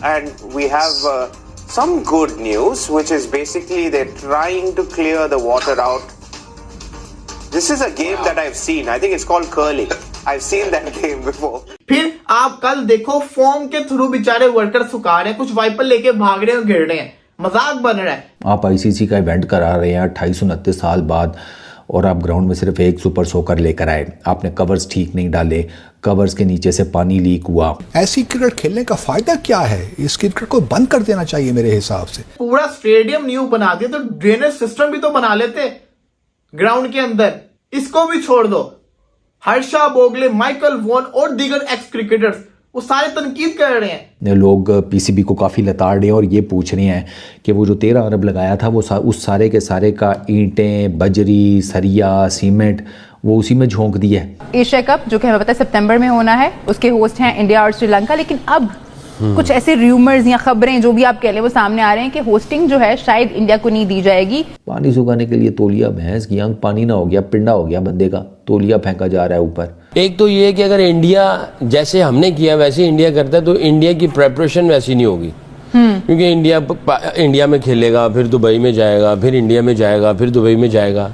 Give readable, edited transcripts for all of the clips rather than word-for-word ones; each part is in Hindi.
and we have some good news, which is basically they're trying to clear the water out. This is a game that I've seen. I think it's called curling. I've seen that game before. फिर आप कल देखो फोम के थ्रू बेचारे वर्कर सुखा रहे हैं, कुछ वाइपर लेके भाग रहे हैं और गिर रहे हैं, मजाक बन रहा है। आप आईसीसी का इवेंट करा रहे हैं 28-29 साल बाद और आप ग्राउंड में सिर्फ एक सुपर सोकर लेकर आए, आपने कवर्स ठीक नहीं डाले, कवर्स के नीचे से पानी लीक हुआ। ऐसी क्रिकेट खेलने का फायदा क्या है? इस क्रिकेट को बंद कर देना चाहिए मेरे हिसाब से। पूरा स्टेडियम न्यू बना दिया तो ड्रेनेज सिस्टम भी तो बना लेते ग्राउंड के अंदर, इसको भी छोड़ दो। हर्षा बोगले, माइकल वॉन और दीगर एक्स क्रिकेटर्स वो सारे तनकीद कर रहे हैं। लोग पीसीबी को काफ़ी लताड़ रहे हैं और ये पूछ रहे हैं कि वो जो 13 अरब लगाया था वो उस सारे के सारे का ईंटें, बजरी, सरिया, सीमेंट वो उसी में झोंक दिया है। एशिया कप जो कि हमें पता है सितंबर में होना है, उसके होस्ट हैं इंडिया और श्रीलंका, लेकिन अब कुछ ऐसे रूमर्स या खबरें जो भी आप कह लें वो सामने आ रहे हैं कि होस्टिंग जो है शायद इंडिया को नहीं दी जाएगी। पानी सुखाने के लिए तौलिया, भैंस की आंख पानी ना हो गया, पिंडा हो गया बंदे का, तौलिया फेंका जा रहा है ऊपर। एक तो ये है कि अगर इंडिया जैसे हमने किया वैसे इंडिया करता है तो इंडिया की प्रेपरेशन वैसी नहीं होगी, क्योंकि इंडिया में खेलेगा, फिर दुबई में जाएगा, फिर इंडिया में जाएगा, फिर दुबई में जाएगा।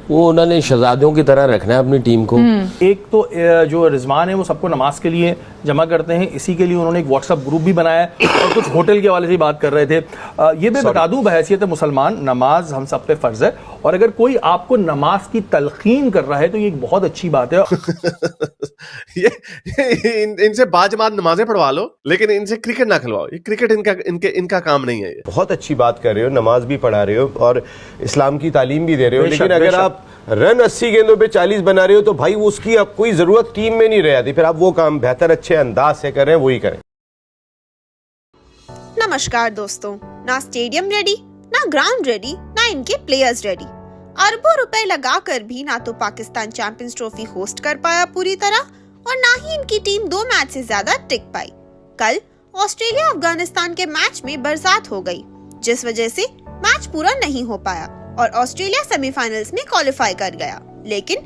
वो उन्होंने शहजादियों की तरह रखना है अपनी टीम को। एक तो जो रिजवान है वो सबको नमाज के लिए जमा करते हैं, इसी के लिए उन्होंने एक व्हाट्सएप ग्रुप भी बनाया है और कुछ होटल के हवाले से बात कर रहे थे। ये मैं बता दूं, बहैसियत मुसलमान नमाज हम सब पे फर्ज है और अगर कोई आपको नमाज की तलकीन कर रहा है तो ये एक बहुत अच्छी बात है। इनसे बाजमात नमाजें पढ़वा लो, लेकिन इनसे क्रिकेट ना खिलवाओ। ये क्रिकेट इनका काम नहीं है। बहुत अच्छी बात कर रहे हो, नमाज भी पढ़ा रहे हो और इस्लाम की तालीम भी दे रहे हो, लेकिन अगर आप रन 80 गेंदों पे 40 बना रहे हो तो भाई उसकी अब कोई जरूरत टीम में नहीं रह जाती। फिर आप वो काम बेहतर अच्छे अंदाज से करें, वही करें। नमस्कार दोस्तों, ना स्टेडियम रेडी, ना ग्राउंड रेडी, ना इनके प्लेयर्स रेडी। अरबों रुपए लगाकर भी ना तो पाकिस्तान चैंपियंस ट्रॉफी होस्ट कर पाया पूरी तरह और ना ही इनकी टीम 2 मैच से ज्यादा टिक पाई। कल ऑस्ट्रेलिया अफगानिस्तान के मैच में बरसात हो गई, जिस वजह से मैच पूरा नहीं हो पाया और ऑस्ट्रेलिया सेमीफाइनल्स में क्वालिफाई कर गया। लेकिन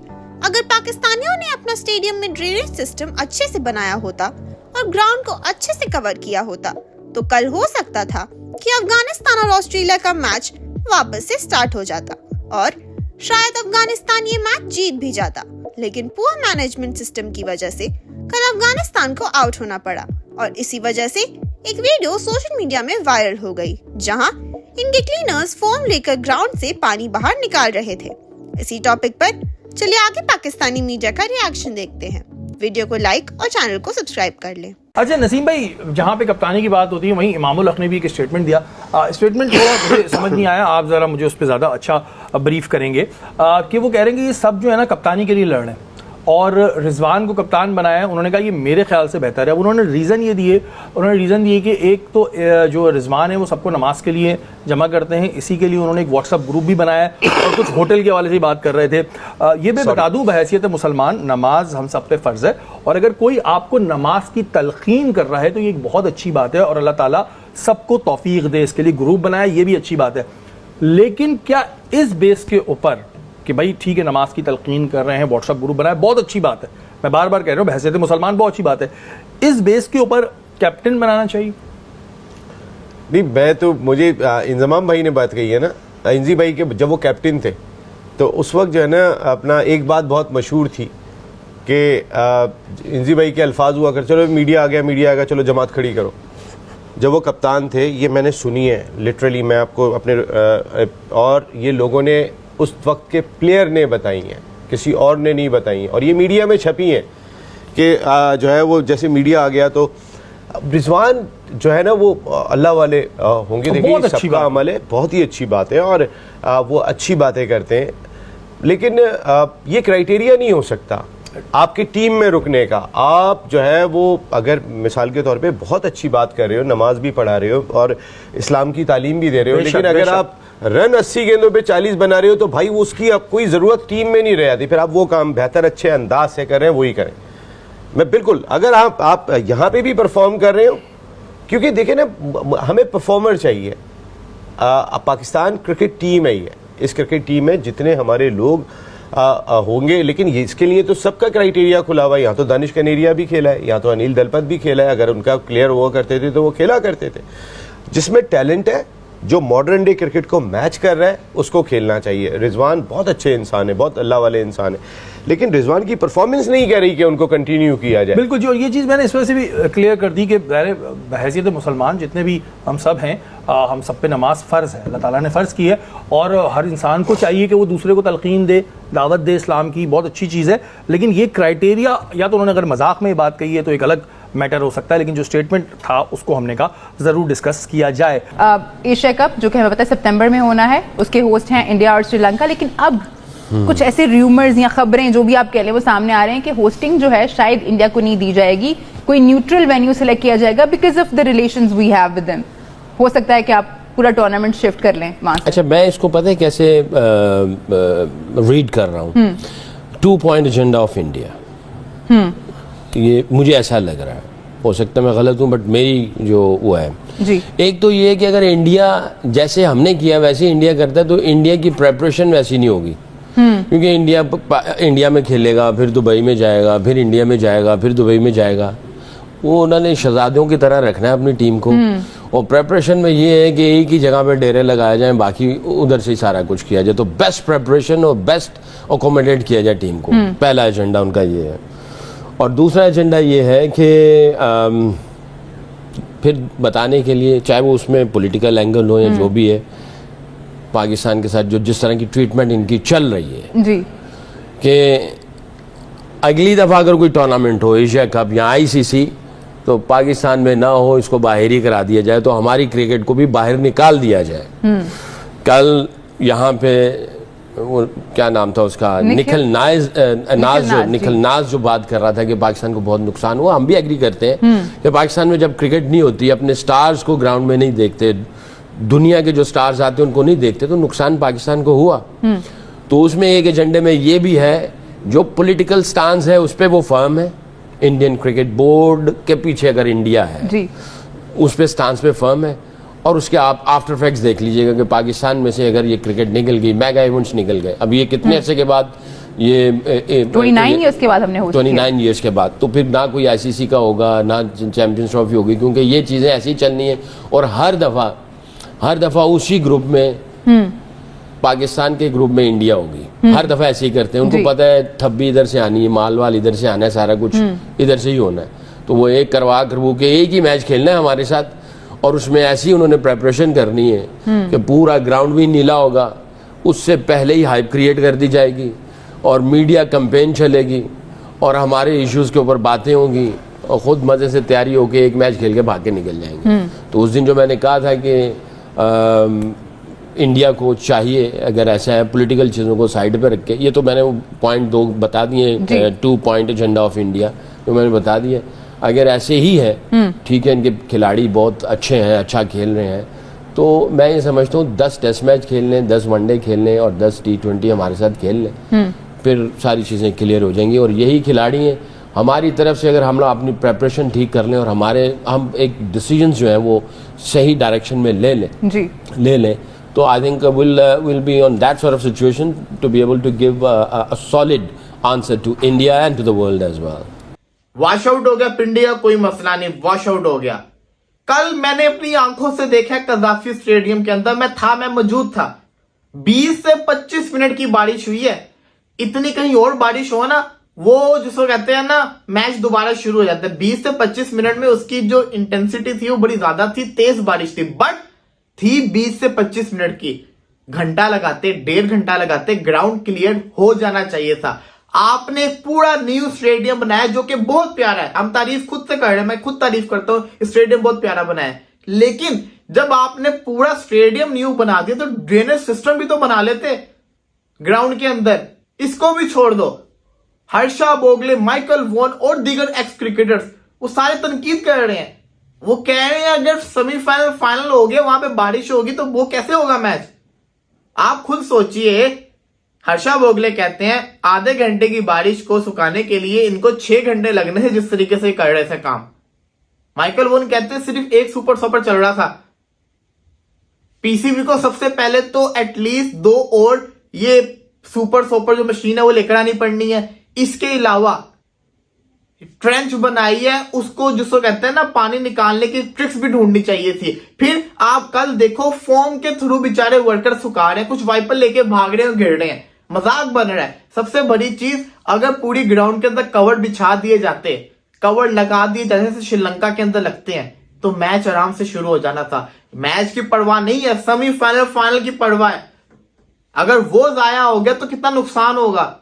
अगर पाकिस्तानियों ने अपना स्टेडियम में ड्रेनेज सिस्टम अच्छे से बनाया होता और ग्राउंड को अच्छे से कवर किया होता तो कल हो सकता था कि अफगानिस्तान और ऑस्ट्रेलिया का मैच वापस से स्टार्ट हो जाता और शायद अफगानिस्तान ये मैच जीत भी जाता। लेकिन पुअर मैनेजमेंट सिस्टम की वजह से कल अफगानिस्तान को आउट होना पड़ा और इसी वजह से एक वीडियो सोशल मीडिया में वायरल हो गई, जहां इनके क्लीनर्स फोम लेकर ग्राउंड से पानी बाहर निकाल रहे थे। इसी टॉपिक पर चलिए आगे पाकिस्तानी मीडिया का रिएक्शन देखते हैं। वीडियो को लाइक और चैनल को सब्सक्राइब कर लें। अच्छा नसीम भाई, जहाँ पे कप्तानी की बात होती है वहीं इमामुल हक ने भी एक स्टेटमेंट दिया। स्टेटमेंट थोड़ा मुझे समझ नहीं आया, आप जरा मुझे उस पर ज़्यादा अच्छा ब्रीफ करेंगे कि वो कह रहे हैं कि ये सब जो है ना कप्तानी के लिए लड़ रहे हैं और रिजवान को कप्तान बनाया है। उन्होंने कहा ये मेरे ख्याल से बेहतर है। उन्होंने रीज़न दिए कि एक तो जो रिजवान है वो सबको नमाज के लिए जमा करते हैं, इसी के लिए उन्होंने एक व्हाट्सएप ग्रुप भी बनाया है और कुछ होटल के हवाले से बात कर रहे थे। ये मैं बता दूं, बहैसियत मुसलमान नमाज हम सब पे फ़र्ज है और अगर कोई आपको नमाज की तलकीन कर रहा है तो ये एक बहुत अच्छी बात है और अल्लाह ताला सबको तौफीक दे। इसके लिए ग्रुप बनाया, ये भी अच्छी बात है। लेकिन क्या इस बेस के ऊपर कि भाई ठीक है नमाज की तलकीन कर रहे हैं, व्हाट्सएप ग्रुप बनाया, बहुत अच्छी बात है, मैं बार बार कह रहा हूँ बहैसियत मुसलमान बहुत अच्छी बात है, इस बेस के ऊपर कैप्टन बनाना चाहिए? नहीं, मैं तो मुझे इंजमाम भाई ने बात कही है ना, इंजी भाई के जब वो कैप्टन थे तो उस वक्त जो है ना अपना एक बात बहुत मशहूर थी कि इंजी भाई के अल्फाज हुआ कर, चलो मीडिया आ गया, चलो जमात खड़ी करो। जब वो कप्तान थे, ये मैंने सुनी है लिटरली, मैं आपको अपने और ये लोगों ने उस वक्त के प्लेयर ने बताई हैं, किसी और ने नहीं बताई हैं और ये मीडिया में छपी हैं कि जो है वो जैसे मीडिया आ गया तो रिजवान जो है ना वो अल्लाह वाले होंगे, देखिए सबका अमल है, बहुत ही अच्छी बात है और वो अच्छी बातें करते हैं, लेकिन ये क्राइटेरिया नहीं हो सकता आपकी टीम में रुकने का। आप जो है वो अगर मिसाल के तौर पे बहुत अच्छी बात कर रहे हो, नमाज भी पढ़ा रहे हो और इस्लाम की तालीम भी दे रहे हो, लेकिन अगर आप रन 80 गेंदों पे 40 बना रहे हो तो भाई उसकी अब कोई ज़रूरत टीम में नहीं रह जाती। फिर आप वो काम बेहतर अच्छे अंदाज से करें, वही करें। मैं बिल्कुल, अगर आप यहाँ पे भी परफॉर्म कर रहे हो, क्योंकि देखिए ना हमें परफॉर्मर चाहिए। पाकिस्तान क्रिकेट टीम है, ये इस क्रिकेट टीम में जितने हमारे लोग होंगे, लेकिन इसके लिए तो सबका क्राइटेरिया खुला हुआ है। यहाँ तो दानिश कनेरिया भी खेला है, यहाँ तो अनिल दलपत भी खेला है। अगर उनका क्लियर हुआ करते थे तो वो खेला करते थे। जिसमें टैलेंट है, जो मॉडर्न डे क्रिकेट को मैच कर रहा है, उसको खेलना चाहिए। रिजवान बहुत अच्छे इंसान है, बहुत अल्लाह वाले इंसान है, लेकिन रिजवान की परफॉर्मेंस नहीं कह रही कि उनको कंटिन्यू किया जाए। बिल्कुल जी, और ये चीज़ मैंने इस वजह से भी क्लियर कर दी कि बहैसियत मुसलमान जितने भी हम सब हैं, हम सब पे नमाज फ़र्ज़ है, अल्लाह ताला ने फ़र्ज़ की है, और हर इंसान को चाहिए कि वो दूसरे को तलकीन दे, दावत दे इस्लाम की, बहुत अच्छी चीज़ है। लेकिन ये क्राइटेरिया, या तो उन्होंने अगर मजाक में ये बात कही है तो एक अलग मैटर हो सकता है, लेकिन जो स्टेटमेंट था उसको हमने कहा ज़रूर डिस्कस किया जाए। एशिया कप जो कि हमें पता है सितंबर में होना है, उसके होस्ट हैं इंडिया और श्रीलंका, लेकिन अब कुछ ऐसे रूमर्स या खबरें जो भी आप कह लें वो सामने आ रहे हैं कि होस्टिंग जो है शायद इंडिया को नहीं दी जाएगी, कोई न्यूट्रल वेन्यू सेलेक्ट किया जाएगा because of the relations we have with them. हो सकता है कि आप पूरा टूर्नामेंट शिफ्ट कर लें वहां से। अच्छा, मैं इसको पता है कैसे रीड कर रहा हूँ। 2 पॉइंट एजेंडा ऑफ इंडिया, ये मुझे ऐसा लग रहा है, हो सकता है मैं गलत हूँ, बट मेरी जो वो है जी। एक तो ये है कि अगर इंडिया जैसे हमने किया वैसे इंडिया करता है तो इंडिया की प्रेपरेशन वैसी नहीं होगी, क्योंकि इंडिया में खेलेगा, फिर दुबई में जाएगा, फिर इंडिया में जाएगा, फिर दुबई में जाएगा। वो उन्होंने शहजादियों की तरह रखना है अपनी टीम को, और प्रेपरेशन में ये है कि एक ही जगह पे डेरे लगाए जाएं, बाकी उधर से ही सारा कुछ किया जाए, तो बेस्ट प्रेपरेशन और बेस्ट अकोमोडेट किया जाए टीम को। पहला एजेंडा उनका ये है। और दूसरा एजेंडा ये है कि फिर बताने के लिए, चाहे वो उसमें पॉलिटिकल एंगल हो या जो भी है, पाकिस्तान के साथ जो जिस तरह की ट्रीटमेंट इनकी चल रही है जी, कि अगली दफ़ा अगर कोई टूर्नामेंट हो, एशिया कप या आईसीसी, तो पाकिस्तान में ना हो, इसको बाहर ही करा दिया जाए, तो हमारी क्रिकेट को भी बाहर निकाल दिया जाए। कल यहाँ पे वो क्या नाम था उसका, निखिल नाज जो बात कर रहा था कि पाकिस्तान को बहुत नुकसान हुआ, हम भी एग्री करते हैं कि पाकिस्तान में जब क्रिकेट नहीं होती, अपने स्टार्स को ग्राउंड में नहीं देखते, दुनिया के जो स्टार्स आते हैं उनको नहीं देखते, तो नुकसान पाकिस्तान को हुआ। तो उसमें एक एजेंडे में ये भी है, जो पॉलिटिकल स्टांस है उस पर वो फर्म है, इंडियन क्रिकेट बोर्ड के पीछे अगर इंडिया है जी, उस पे स्टांस पे फर्म है। और उसके आप आफ्टर इफेक्ट्स देख लीजिएगा कि पाकिस्तान में से अगर ये क्रिकेट निकल गई, मेगा इवेंट्स निकल गए, अब ये कितने अर्से के बाद, ये 29 ईयर्स के बाद हमने होस्ट किया। 29 ईयर्स के बाद, तो फिर ना कोई आईसीसी का होगा, ना चैंपियंस ट्रॉफी होगी, क्योंकि ये चीज़ें ऐसी चलनी है। और हर दफ़ा उसी ग्रुप में, पाकिस्तान के ग्रुप में इंडिया होगी, हर दफ़ा ऐसे ही करते हैं। उनको पता है थब्बी इधर से आनी है, मालवाल इधर से आना है, सारा कुछ इधर से ही होना है, तो वो एक करवू के एक ही मैच खेलना है हमारे साथ, और उसमें ऐसी उन्होंने प्रेपरेशन करनी है कि पूरा ग्राउंड भी नीला होगा, उससे पहले ही हाइप क्रिएट कर दी जाएगी, और मीडिया कैंपेन चलेगी, और हमारे इश्यूज़ के ऊपर बातें होंगी, और ख़ुद मज़े से तैयारी होकर एक मैच खेल के भाग के निकल जाएंगे। तो उस दिन जो मैंने कहा था कि इंडिया को चाहिए, अगर ऐसा है, पॉलिटिकल चीज़ों को साइड पे रख के, ये तो मैंने पॉइंट 2 बता दिए, 2 पॉइंट एजेंडा ऑफ इंडिया जो मैंने बता दिया। अगर ऐसे ही है, ठीक है, इनके खिलाड़ी बहुत अच्छे हैं, अच्छा खेल रहे हैं, तो मैं ये समझता हूँ 10 टेस्ट मैच खेल लें, 10 वनडे खेल लें और 10 T20 हमारे साथ खेल लें, फिर सारी चीज़ें क्लियर हो जाएंगी। और यही खिलाड़ी हैं, हमारी तरफ से अगर हम लोग अपनी प्रेपरेशन ठीक कर लें और हम एक डिसीजन जो है वो सही डायरेक्शन में ले लें, तो I think will be on that sort of situation to be able to give a solid answer to India and to the world as well. Wash out हो गया इंडिया, कोई मसला नहीं, वॉश आउट हो गया। कल मैंने अपनी आंखों से देखा कजाफी स्टेडियम के अंदर, मैं मौजूद था। 20 से 25 मिनट की बारिश हुई है। इतनी कहीं और बारिश हो ना, वो जिसको कहते हैं ना, मैच दोबारा शुरू हो जाता है। 20 से 25 मिनट में उसकी जो इंटेंसिटी थी वो बड़ी ज्यादा थी, तेज बारिश थी, बट थी 20 से 25 मिनट की। घंटा लगाते, 1.5 घंटा लगाते, ग्राउंड क्लियर हो जाना चाहिए था। आपने पूरा न्यू स्टेडियम बनाया जो कि बहुत प्यारा है, हम तारीफ खुद से कर रहे हैं, मैं खुद तारीफ करता हूं, स्टेडियम बहुत प्यारा बनाया है। लेकिन जब आपने पूरा स्टेडियम न्यू बना दिया तो ड्रेनेज सिस्टम भी तो बना लेते ग्राउंड के अंदर। इसको भी छोड़ दो, हर्षा बोगले, माइकल वॉन और दीगर एक्स क्रिकेटर्स वो सारे तनकीद कर रहे हैं। वो कह रहे हैं अगर सेमीफाइनल फाइनल हो गया, वहां पे बारिश होगी तो वो कैसे होगा मैच। आप खुद सोचिए, हर्षा बोगले कहते हैं आधे घंटे की बारिश को सुखाने के लिए इनको 6 घंटे लगने हैं, जिस तरीके से कर रहे थे काम। माइकल वोन कहते हैं सिर्फ एक सुपर सॉपर चल रहा था। पीसीबी को सबसे पहले तो एटलीस्ट 2 और ये सुपर सोपर जो मशीन है वो लेकर आनी पड़नी है। इसके अलावा ट्रेंच बनाई है, उसको जिसको कहते हैं ना पानी निकालने की ट्रिक्स भी ढूंढनी चाहिए थी। फिर आप कल देखो फोम के थ्रू बेचारे वर्कर सुखा रहे हैं, कुछ वाइपर लेके भाग रहे हैं और गिर रहे हैं, मजाक बन रहा है। सबसे बड़ी चीज, अगर पूरी ग्राउंड के अंदर कवर बिछा दिए जाते, कवर लगा दिए जैसे श्रीलंका के अंदर लगते हैं, तो मैच आराम से शुरू हो जाना था। मैच की परवाह नहीं है, सेमीफाइनल फाइनल की परवाह है। अगर वो जाया हो गया तो कितना नुकसान होगा।